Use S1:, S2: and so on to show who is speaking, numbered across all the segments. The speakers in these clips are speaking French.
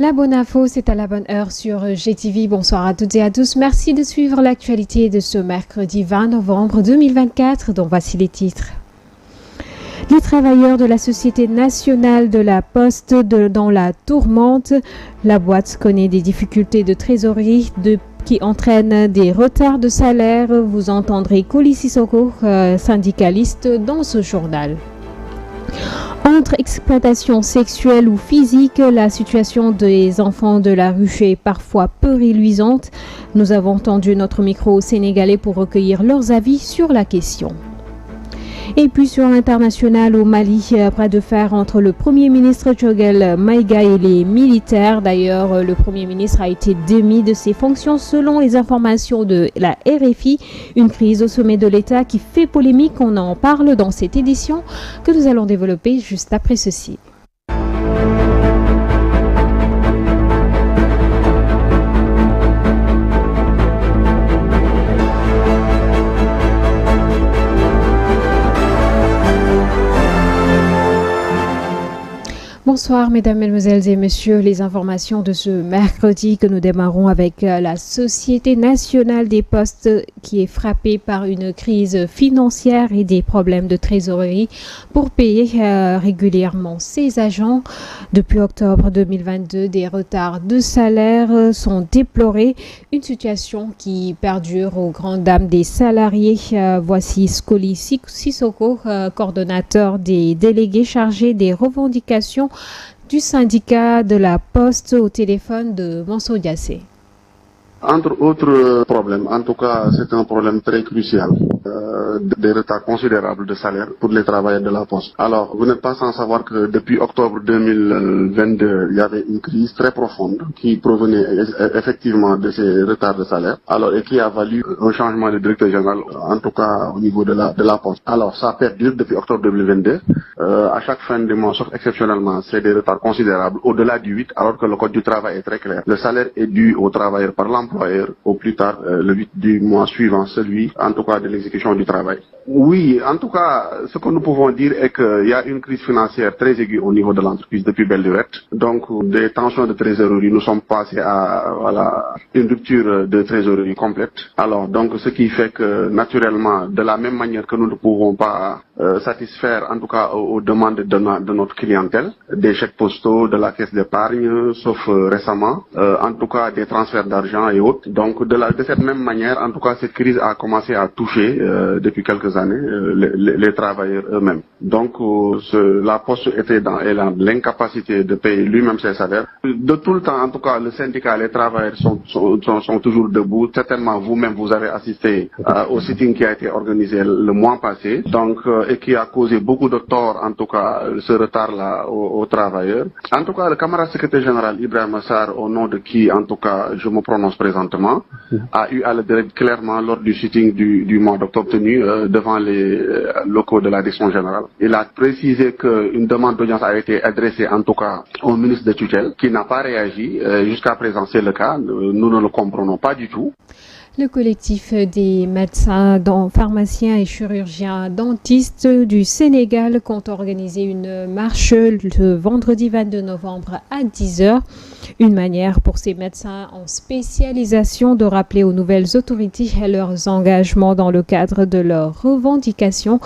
S1: La bonne info, c'est à la bonne heure sur GTV. Bonsoir à toutes et à tous. Merci de suivre l'actualité de ce mercredi 20 novembre 2024, dont voici les titres. Les travailleurs de la Société nationale de la Poste dans la tourmente. La boîte connaît des difficultés de trésorerie qui entraînent des retards de salaire. Vous entendrez Koli Sissoko, syndicaliste, dans ce journal. Entre exploitation sexuelle ou physique, la situation des enfants de la rue est parfois peu reluisante. Nous avons tendu notre micro sénégalais pour recueillir leurs avis sur la question. Et puis sur l'international au Mali, bras de fer entre le Premier ministre Dioguel Maïga et les militaires. D'ailleurs, le Premier ministre a été démis de ses fonctions selon les informations de la RFI. Une crise au sommet de l'État qui fait polémique. On en parle dans cette édition que nous allons développer juste après ceci. Bonsoir mesdames, mesdemoiselles et messieurs, les informations de ce mercredi que nous démarrons avec la Société nationale des postes qui est frappée par une crise financière et des problèmes de trésorerie pour payer régulièrement ses agents. Depuis octobre 2022, des retards de salaire sont déplorés, une situation qui perdure aux grandes dames des salariés. Voici Koli Sissoko, coordonnateur des délégués chargés des revendications du syndicat de la Poste au téléphone de Mansour Diassé.
S2: Entre autres problèmes, en tout cas c'est un problème très crucial, des retards considérables de salaire pour les travailleurs de la Poste. Alors vous n'êtes pas sans savoir que depuis octobre 2022, il y avait une crise très profonde qui provenait effectivement de ces retards de salaire, alors et qui a valu un changement de directeur général, en tout cas au niveau de la Poste. Alors ça perdure depuis octobre 2022, à chaque fin de mois, sauf exceptionnellement, c'est des retards considérables, au-delà du 8, alors que le code du travail est très clair. Le salaire est dû aux travailleurs par l'employeur au plus tard le 8 du mois suivant, celui en tout cas de l'exécution du travail. Oui, en tout cas, ce que nous pouvons dire est qu'il y a une crise financière très aiguë au niveau de l'entreprise depuis belle lurette. Donc, des tensions de trésorerie, nous sommes passés à une rupture de trésorerie complète. Alors, donc, ce qui fait que, naturellement, de la même manière que nous ne pouvons pas satisfaire, en tout cas, aux demandes de notre clientèle, des chèques postaux, de la caisse d'épargne, sauf récemment, en tout cas, des transferts d'argent et autres. Donc, de cette même manière, en tout cas, cette crise a commencé à toucher, depuis quelques années, les travailleurs eux-mêmes. Donc, la Poste était dans l'incapacité de payer lui-même ses salaires. De tout le temps, en tout cas, le syndicat, les travailleurs sont toujours debout. Certainement, vous-même, vous avez assisté au sitting qui a été organisé le mois passé, donc, et qui a causé beaucoup de tort, en tout cas, ce retard-là aux travailleurs. En tout cas, le camarade secrétaire général Ibrahima Sarr, au nom de qui, en tout cas, je me prononce présentement, a eu à le dire clairement lors du sitting du mois d'octobre tenu devant les locaux de la direction générale. Il a précisé qu'une demande d'audience a été adressée en tout cas au ministre de tutelle qui n'a pas réagi. Jusqu'à présent, c'est le cas. Nous ne le comprenons pas du tout.
S1: Le collectif des médecins, pharmaciens et chirurgiens dentistes du Sénégal compte organiser une marche le vendredi 22 novembre à 10h. Une manière pour ces médecins en spécialisation de rappeler aux nouvelles autorités leurs engagements dans le cadre de leurs revendications.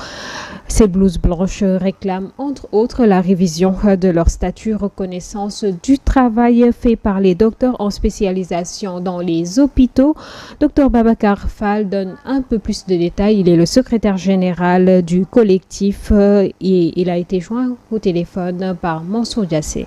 S1: Ces blouses blanches réclament entre autres la révision de leur statut, reconnaissance du travail fait par les docteurs en spécialisation dans les hôpitaux. Dr Babacar Fall donne un peu plus de détails. Il est le secrétaire général du collectif et il a été joint au téléphone par Mansour Diassé.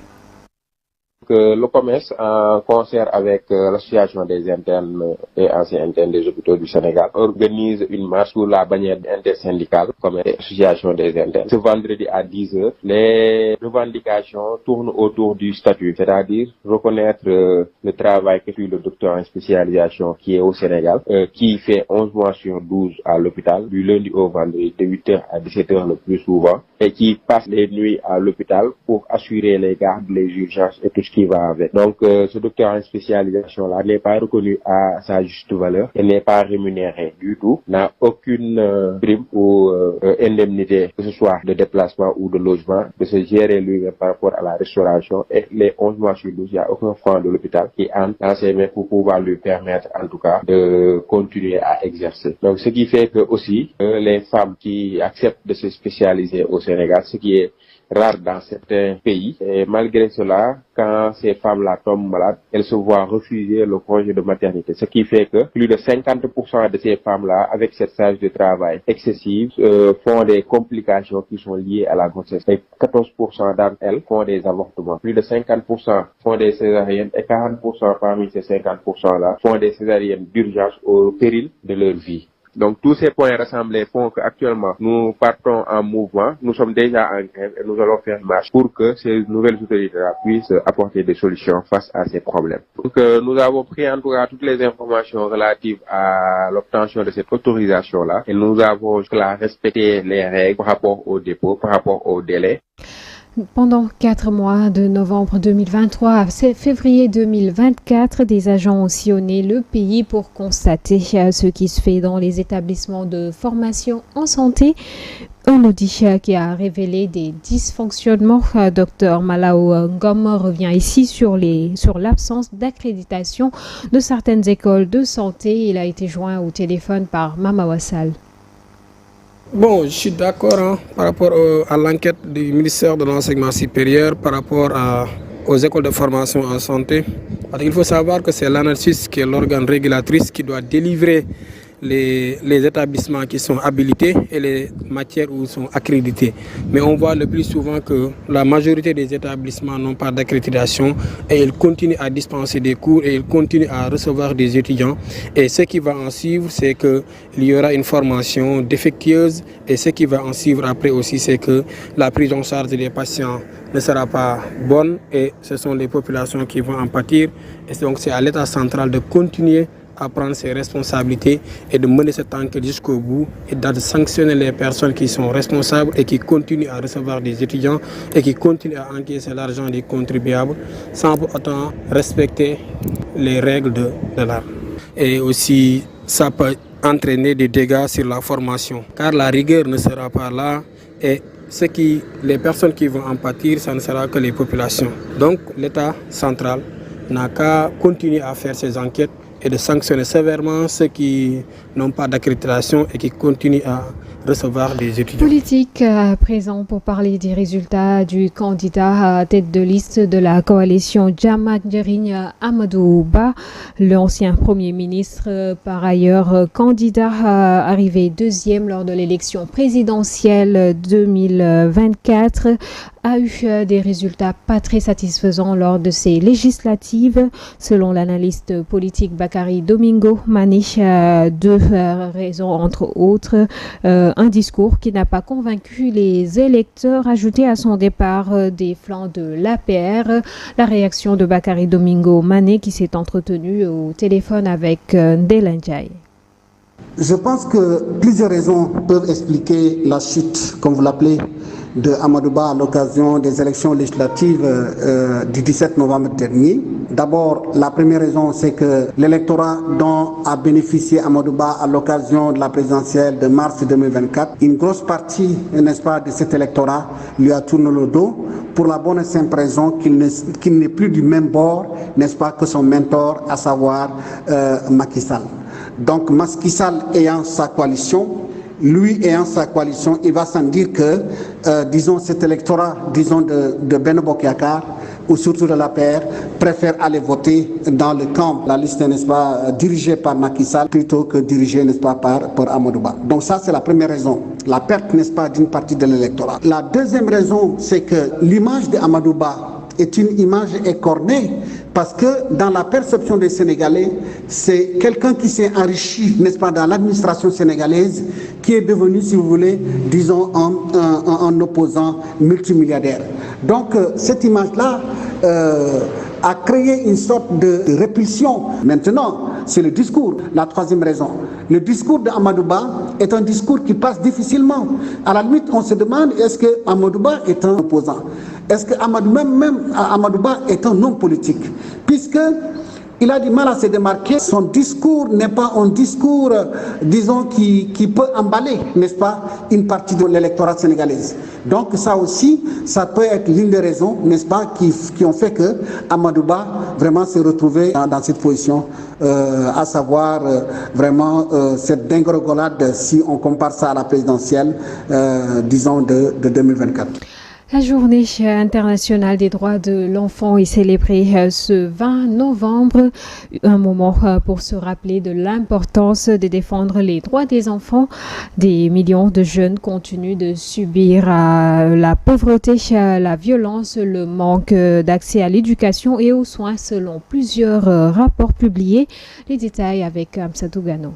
S3: Le commerce, en concert avec l'association des internes et anciens internes des hôpitaux du Sénégal, organise une marche sous la bannière intersyndicale comme association des internes. Ce vendredi à 10h, les revendications tournent autour du statut, c'est-à-dire reconnaître le travail que fait le docteur en spécialisation qui est au Sénégal, qui fait 11 mois sur 12 à l'hôpital, du lundi au vendredi, de 8h à 17h le plus souvent, et qui passe les nuits à l'hôpital pour assurer les gardes, les urgences et tout ce qui qui va avec. Donc ce docteur en spécialisation-là n'est pas reconnu à sa juste valeur et n'est pas rémunéré du tout, n'a aucune prime ou indemnité, que ce soit de déplacement ou de logement, de se gérer lui-même par rapport à la restauration, et les 11 mois sur 12, il n'y a aucun fonds de l'hôpital qui entre dans ses mains pour pouvoir lui permettre en tout cas de continuer à exercer. Donc ce qui fait que aussi les femmes qui acceptent de se spécialiser au Sénégal, ce qui est rare dans certains pays, et malgré cela, quand ces femmes-là tombent malades, elles se voient refuser le congé de maternité, ce qui fait que plus de 50% de ces femmes-là, avec cette charge de travail excessive, font des complications qui sont liées à la grossesse. Et 14% d'entre elles font des avortements. Plus de 50% font des césariennes et 40% parmi ces 50%-là font des césariennes d'urgence au péril de leur vie. Donc tous ces points rassemblés font qu'actuellement nous partons en mouvement, nous sommes déjà en grève et nous allons faire une marche pour que ces nouvelles autorités-là puissent apporter des solutions face à ces problèmes. Donc nous avons pris en tout cas toutes les informations relatives à l'obtention de cette autorisation-là et nous avons respecté les règles par rapport au dépôt, par rapport au délai.
S1: Pendant 4 mois, de novembre 2023 à février 2024, des agents ont sillonné le pays pour constater ce qui se fait dans les établissements de formation en santé. Un audit qui a révélé des dysfonctionnements. Dr Malao Ngom revient ici sur l'absence d'accréditation de certaines écoles de santé. Il a été joint au téléphone par Mama Wassal.
S4: Bon, je suis d'accord par rapport à l'enquête du ministère de l'Enseignement supérieur par rapport aux écoles de formation en santé. Parce qu'il faut savoir que c'est l'ANASUS qui est l'organe régulatrice qui doit délivrer les établissements qui sont habilités et les matières où ils sont accrédités. Mais on voit le plus souvent que la majorité des établissements n'ont pas d'accréditation et ils continuent à dispenser des cours et ils continuent à recevoir des étudiants. Et ce qui va en suivre, c'est qu'il y aura une formation défectueuse et ce qui va en suivre après aussi, c'est que la prise en charge des patients ne sera pas bonne et ce sont les populations qui vont en pâtir. Et donc c'est à l'État central de continuer à prendre ses responsabilités et de mener cette enquête jusqu'au bout et de sanctionner les personnes qui sont responsables et qui continuent à recevoir des étudiants et qui continuent à encaisser l'argent des contribuables sans pour autant respecter les règles de l'art. Et aussi, ça peut entraîner des dégâts sur la formation car la rigueur ne sera pas là et les personnes qui vont en pâtir, ça ne sera que les populations. Donc l'État central n'a qu'à continuer à faire ses enquêtes et de sanctionner sévèrement ceux qui n'ont pas d'accréditation et qui continuent à recevoir des étudiants.
S1: Politique à présent pour parler des résultats du candidat à tête de liste de la coalition Jama Njeriñ Amadou Ba, l'ancien Premier ministre, par ailleurs candidat arrivé deuxième lors de l'élection présidentielle 2024, a eu des résultats pas très satisfaisants lors de ces législatives. Selon l'analyste politique Bakary Domingo Mané, deux raisons entre autres. Un discours qui n'a pas convaincu les électeurs, ajouté à son départ des flancs de l'APR. La réaction de Bakary Domingo Mané qui s'est entretenu au téléphone avec Ndella Ndiaye.
S5: Je pense que plusieurs raisons peuvent expliquer la chute, comme vous l'appelez, de Amadou Ba à l'occasion des élections législatives du 17 novembre dernier. D'abord, la première raison, c'est que l'électorat dont a bénéficié Amadou Ba à l'occasion de la présidentielle de mars 2024, une grosse partie, n'est-ce pas, de cet électorat lui a tourné le dos pour la bonne et simple raison qu'il n'est plus du même bord, n'est-ce pas, que son mentor, à savoir Macky Sall. Donc Macky Sall ayant sa coalition, lui ayant sa coalition, il va sans dire que, disons, cet électorat, disons, de Benno Bokk Yakaar, ou surtout de l'APR, préfère aller voter dans le camp, la liste, n'est-ce pas, dirigée par Macky Sall, plutôt que dirigée, n'est-ce pas, par Amadou Ba. Donc ça, c'est la première raison, la perte, n'est-ce pas, d'une partie de l'électorat. La deuxième raison, c'est que l'image de Amadou Ba est une image écornée, parce que dans la perception des Sénégalais, c'est quelqu'un qui s'est enrichi, n'est-ce pas, dans l'administration sénégalaise, qui est devenu, si vous voulez, disons, un opposant multimilliardaire. Donc, cette image-là a créé une sorte de répulsion. Maintenant, c'est le discours. La troisième raison. Le discours d'Amadou Ba est un discours qui passe difficilement. À la limite, on se demande, est-ce que Amadou Ba est un opposant? est-ce que Amadou Ba est un homme politique? Puisque il a du mal à se démarquer. Son discours n'est pas un discours, disons, qui peut emballer, n'est-ce pas, une partie de l'électorat sénégalais. Donc ça aussi, ça peut être l'une des raisons, n'est-ce pas, qui ont fait que Amadou Ba vraiment s'est retrouvé dans cette position, à savoir vraiment cette dégringolade, si on compare ça à la présidentielle, disons, de 2024.
S1: La journée internationale des droits de l'enfant est célébrée ce 20 novembre, un moment pour se rappeler de l'importance de défendre les droits des enfants. Des millions de jeunes continuent de subir la pauvreté, la violence, le manque d'accès à l'éducation et aux soins selon plusieurs rapports publiés. Les détails avec Amsatou Gano.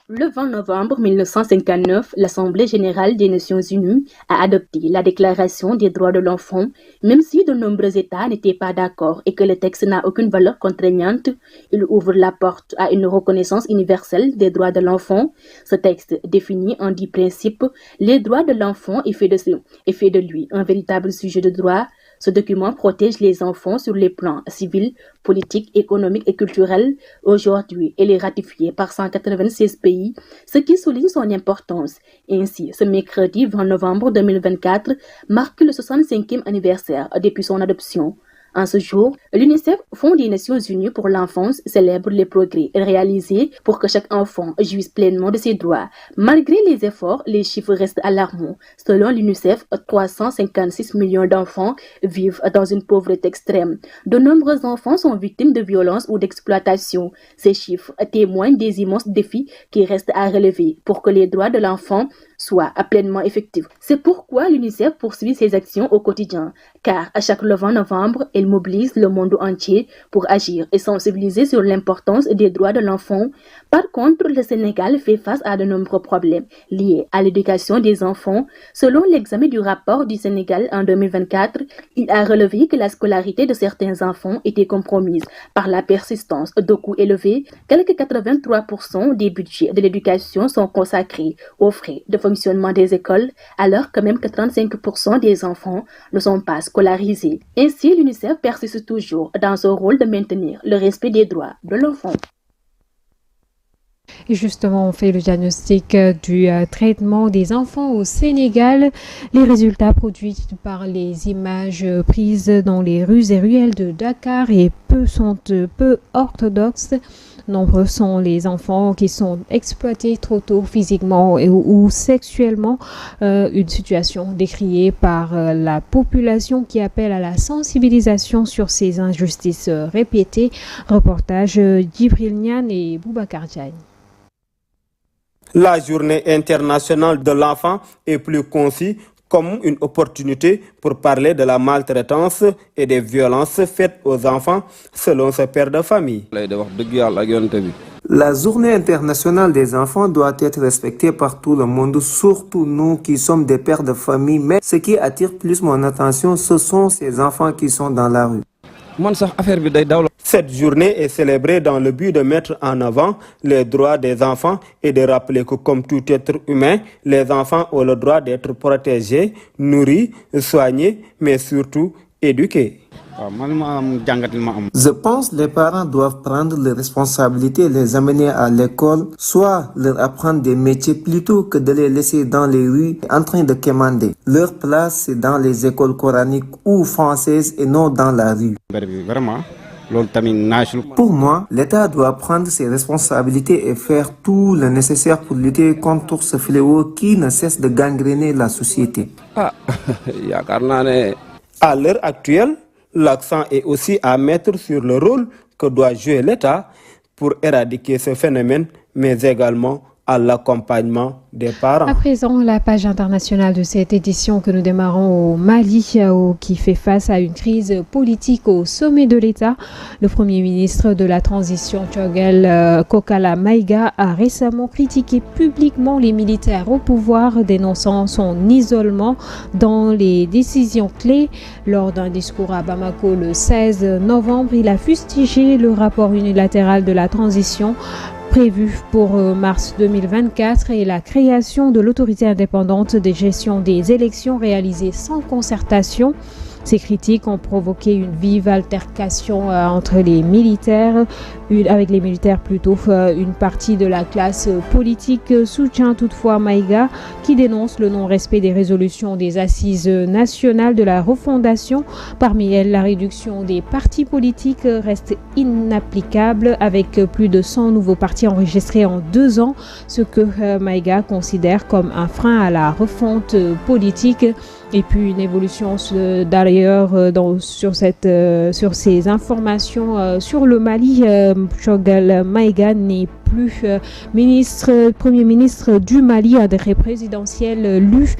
S6: Le 20 novembre 1959, l'Assemblée générale des Nations unies a adopté la Déclaration des droits de l'enfant, même si de nombreux États n'étaient pas d'accord et que le texte n'a aucune valeur contraignante. Il ouvre la porte à une reconnaissance universelle des droits de l'enfant. Ce texte définit en 10 principes les droits de l'enfant et fait de lui un véritable sujet de droit. Ce document protège les enfants sur les plans civils, politiques, économiques et culturels. Aujourd'hui, il est ratifié par 196 pays, ce qui souligne son importance. Ainsi, ce mercredi 20 novembre 2024 marque le 65e anniversaire depuis son adoption. En ce jour, l'UNICEF, Fonds des Nations Unies pour l'enfance, célèbre les progrès réalisés pour que chaque enfant jouisse pleinement de ses droits. Malgré les efforts, les chiffres restent alarmants. Selon l'UNICEF, 356 millions d'enfants vivent dans une pauvreté extrême. De nombreux enfants sont victimes de violences ou d'exploitation. Ces chiffres témoignent des immenses défis qui restent à relever pour que les droits de l'enfant soient pleinement effectifs. C'est pourquoi l'UNICEF poursuit ses actions au quotidien, car à chaque 20 novembre, elle mobilise le monde entier pour agir et sensibiliser sur l'importance des droits de l'enfant. Par contre, le Sénégal fait face à de nombreux problèmes liés à l'éducation des enfants. Selon l'examen du rapport du Sénégal en 2024, il a relevé que la scolarité de certains enfants était compromise par la persistance de coûts élevés. Quelque 83% des budgets de l'éducation sont consacrés aux frais de fonctionnement des écoles, alors que même que 35% des enfants ne sont pas scolarisés. Ainsi, l'UNICEF persiste toujours dans son rôle de maintenir le respect des droits de l'enfant.
S1: Et justement, on fait le diagnostic du traitement des enfants au Sénégal. Les résultats produits par les images prises dans les rues et ruelles de Dakar sont peu orthodoxes. Nombreux sont les enfants qui sont exploités trop tôt physiquement ou sexuellement, une situation décriée par la population qui appelle à la sensibilisation sur ces injustices répétées. Reportage Djibril Niane et Boubacar Diagne.
S7: La journée internationale de l'enfant est plus conçue comme une opportunité pour parler de la maltraitance et des violences faites aux enfants, selon ce père de famille.
S8: La journée internationale des enfants doit être respectée par tout le monde, surtout nous qui sommes des pères de famille. Mais ce qui attire plus mon attention, ce sont ces enfants qui sont dans la rue.
S7: Cette journée est célébrée dans le but de mettre en avant les droits des enfants et de rappeler que comme tout être humain, les enfants ont le droit d'être protégés, nourris, soignés, mais surtout éduqués.
S8: Je pense que les parents doivent prendre les responsabilités et les amener à l'école, soit leur apprendre des métiers plutôt que de les laisser dans les rues en train de quémander. Leur place, c'est dans les écoles coraniques ou françaises et non dans la rue. Pour moi, l'État doit prendre ses responsabilités et faire tout le nécessaire pour lutter contre ce fléau qui ne cesse de gangréner la société.
S7: À l'heure actuelle, l'accent est aussi à mettre sur le rôle que doit jouer l'État pour éradiquer ce phénomène, mais également à l'accompagnement des parents.
S1: À présent, la page internationale de cette édition que nous démarrons au Mali, qui fait face à une crise politique au sommet de l'État. Le Premier ministre de la Transition, Choguel Kokala Maïga, a récemment critiqué publiquement les militaires au pouvoir, dénonçant son isolement dans les décisions clés. Lors d'un discours à Bamako le 16 novembre, il a fustigé le rapport unilatéral de la transition prévue pour mars 2024 et la création de l'autorité indépendante de gestion des élections réalisées sans concertation. Ces critiques ont provoqué une vive altercation entre les militaires, avec les militaires plutôt. Une partie de la classe politique soutient toutefois Maïga, qui dénonce le non-respect des résolutions des assises nationales de la refondation. Parmi elles, la réduction des partis politiques reste inapplicable, avec plus de 100 nouveaux partis enregistrés en 2 ans, ce que Maïga considère comme un frein à la refonte politique. Et puis une évolution d'ailleurs sur ces informations sur le Mali. Choguel Maïga n'est plus premier ministre du Mali, un décret présidentiel lu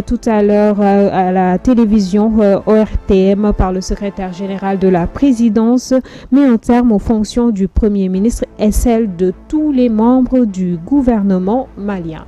S1: tout à l'heure à la télévision ORTM par le secrétaire général de la présidence, met un terme aux fonctions du premier ministre et celles de tous les membres du gouvernement malien.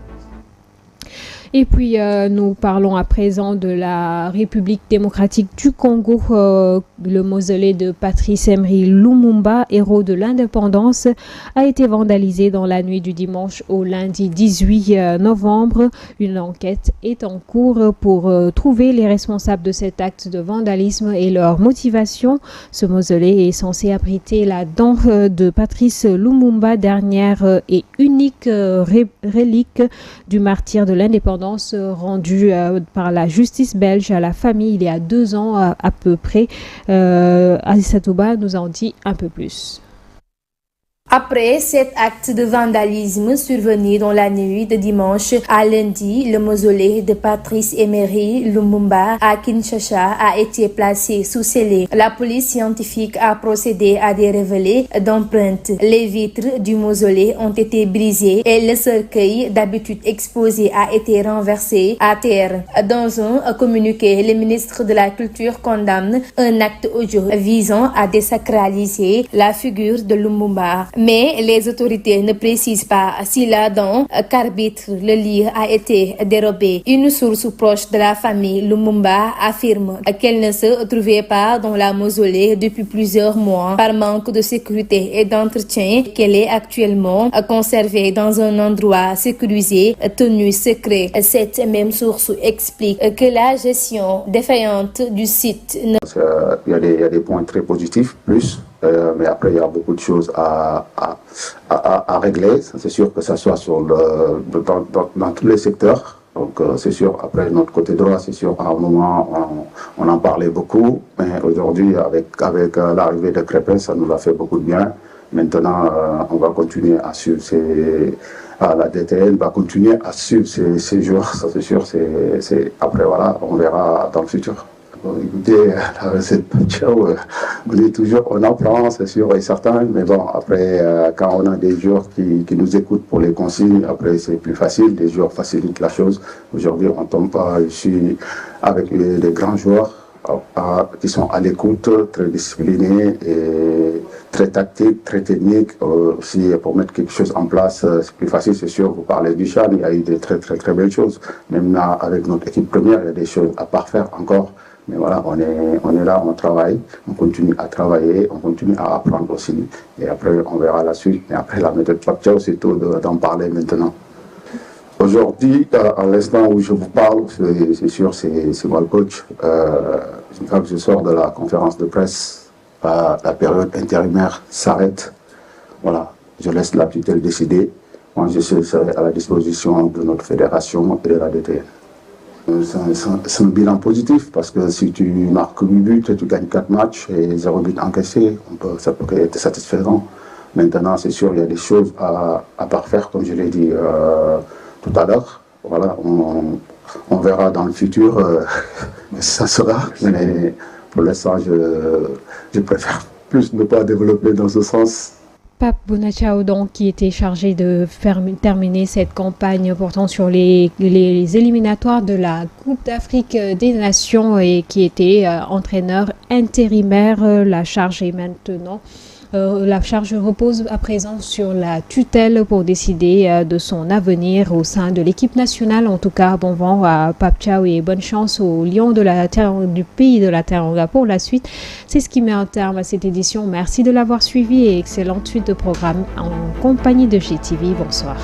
S1: Et puis, nous parlons à présent de la République démocratique du Congo. Le mausolée de Patrice Emery Lumumba, héros de l'indépendance, a été vandalisé dans la nuit du dimanche au lundi 18 novembre. Une enquête est en cours pour trouver les responsables de cet acte de vandalisme et leur motivation. Ce mausolée est censé abriter la dent de Patrice Lumumba, dernière et unique relique du martyr de l'indépendance, rendu par la justice belge à la famille il y a 2 ans à peu près. Aziza Touba nous en dit un peu plus.
S9: Après cet acte de vandalisme survenu dans la nuit de dimanche à lundi, le mausolée de Patrice Emery Lumumba à Kinshasa a été placé sous scellé. La police scientifique a procédé à des relevés d'empreintes. Les vitres du mausolée ont été brisées et le cercueil d'habitude exposé a été renversé à terre. Dans un communiqué, le ministre de la Culture condamne un acte odieux visant à désacraliser la figure de Lumumba. Mais les autorités ne précisent pas si la dent qu'arbitre le livre a été dérobée. Une source proche de la famille Lumumba affirme qu'elle ne se trouvait pas dans la mausolée depuis plusieurs mois par manque de sécurité et d'entretien, qu'elle est actuellement conservée dans un endroit sécurisé tenu secret. Cette même source explique que la gestion défaillante du site...
S10: Il y a des points très positifs, mais après il y a beaucoup de choses à régler. C'est sûr que ça soit dans tous les secteurs. Donc c'est sûr, après notre côté droit, c'est sûr, à un moment on en parlait beaucoup, mais aujourd'hui avec l'arrivée de Crépin, ça nous a fait beaucoup de bien. Maintenant on va continuer à suivre la DTN va continuer à suivre ces jours, ça c'est sûr. Après voilà, on verra dans le futur. Écoutez, la recette Pachao, on apprend, c'est sûr et certain, mais bon, après, quand on a des joueurs qui nous écoutent pour les consignes, après c'est plus facile, des joueurs facilitent la chose. Aujourd'hui, on ne tombe pas ici avec des grands joueurs qui sont à l'écoute, très disciplinés et très tactiques, très techniques. Aussi, pour mettre quelque chose en place, c'est plus facile, c'est sûr. Vous parlez du Chan, il y a eu des très très très belles choses. Même là, avec notre équipe première, il y a des choses à parfaire encore. Mais voilà, on est là, on travaille, on continue à travailler, on continue à apprendre aussi. Et après, on verra la suite. Et après, la méthode Pachao, c'est tout d'en parler maintenant. Aujourd'hui, à l'instant où je vous parle, c'est sûr, c'est moi le coach. Une fois que je sors de la conférence de presse, la période intérimaire s'arrête. Voilà, je laisse la tutelle décider. Moi, je serai à la disposition de notre fédération et de la DTN. C'est un bilan positif parce que si tu marques 8 buts et tu gagnes 4 matchs et 0 but encaissé, ça peut être satisfaisant. Maintenant, c'est sûr, il y a des choses à parfaire, comme je l'ai dit tout à l'heure. Voilà, on verra dans le futur, ça sera. Mais pour l'instant, je préfère plus ne pas développer dans ce sens.
S1: Pape Bounachao, donc, qui était chargé de terminer cette campagne portant sur les éliminatoires de la Coupe d'Afrique des Nations et qui était entraîneur intérimaire. La charge est maintenant La charge repose à présent sur la tutelle pour décider de son avenir au sein de l'équipe nationale. En tout cas, bon vent à Pape Thiaw et bonne chance aux Lions du pays de la Teranga pour la suite. C'est ce qui met un terme à cette édition. Merci de l'avoir suivi et excellente suite de programme en compagnie de GTV. Bonsoir.